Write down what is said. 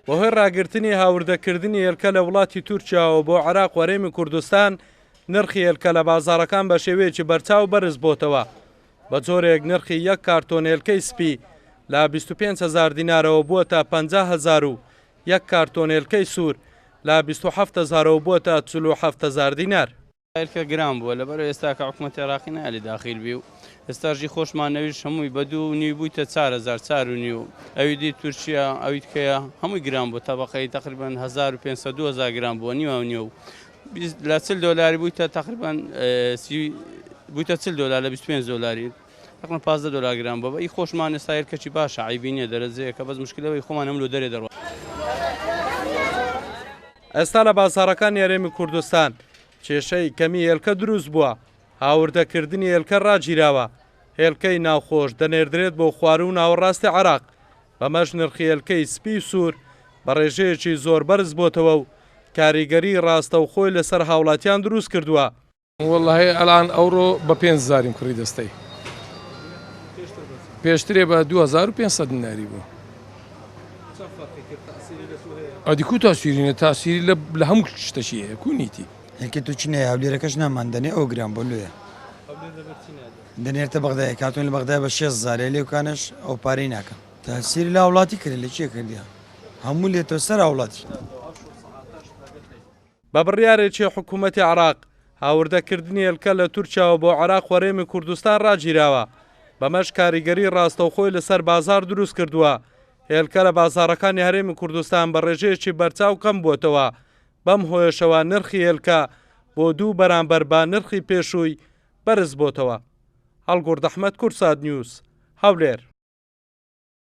بۆ هۆی ڕاگررتنی هاوردەکردنی هێلکە لە وڵاتی تورکیاوە بۆ عێراق و هەرێمی کوردستان نرخی هێلکە لە بازاڕەکان بە شێوەیەکی بەرچاو بەرز بۆتەوە. بە جۆرێک نرخی یەک کارتۆن هێلکەی سپی لە 25,000 دینارەوە بووە تا 50,000 و یەک کارتۆن هێلکەی سوور لە 27,000ەوە بووە تا 47,000 دینار. هێلکە گران بووە لەبەرەوە ئێستا کە حکوومەتی عێراقی نایەتی داخیل بی و ئێستاژی خۆشمانەویش هەمووی بە 2.5 بوویتە 4,000 4.5 و ئەوی دی تورکیا ئەوی تکەیە هەمووی گران بوو تەبەقەی تقریبا 1500 گران بووە نیوە و لە 40 دلاری بوویتە تقریبا بوویتە 40 دلار لە 25 دلاری تقریبا 15 دلار گران بووە. ئەی خۆشمان ئێستا هێلکەی باشە عیبی نییە دەرەجەیەکە بەس مشکلەوەی خۆمان هەموو دەرێ دەڕوە. ئێستا لە بازاڕەکانی هەرێمی کوردستان کێشەی کەمی هێلکە دروست بووە. هاوردەکردنی هێلکە ڕاگیراوە. هێلکەی ناوخۆش دەنێردرێت بۆ خوارە و ناوەڕاستی عێراق. بەمەش نرخی هێلکەی سپی سوور بە ڕێژەیەکی زۆر بەرز بۆتەوە و کاریگەری ڕاستە و خۆی لەسەر هاوڵاتیان دروست کردووە. والله ئەلان ئەوڕۆ بە 5,000 کوڕی دەستەی پێشترێ بە 2500 دیناری بوو. ئەدیکو تاسیرینە تاسیری لە هەموو شتەشی هەیە کونیتی هێلکە تو چینە هەولێرەکەش ناماندنێ ئەو گران بۆ لێە دەنێرتە بەغدای کاتۆن لە بەغدای بە 6,000 لێوکانش ئەو پارەی ناکەم تاسیری لە وڵاتی کرد لە چیە کردیە هەموو لێتۆ سەر وڵاتی. بە بڕیارێکی حکوومەتی عێراق هاوردەکردنی هێلکە لە تورکیاوە بۆ عێراق و هەرێمی کوردستان ڕاگیراوە. بەمەش کاریگەری ڕاستەوخۆی لەسەر بازار دروست کردووە. هێلکە لە بازاڕەکانی هەرێمی کوردستان بە ڕێژەیەکی بەرچاو کەم بووتەوە. بەم هۆیشەوە نرخی هێلکە بۆ 2 بەرامبەر بە نرخی پێشووی بەرز بۆتەوە. هەڵگورد ئەحمەد، کورسات نیوز، هەولێر.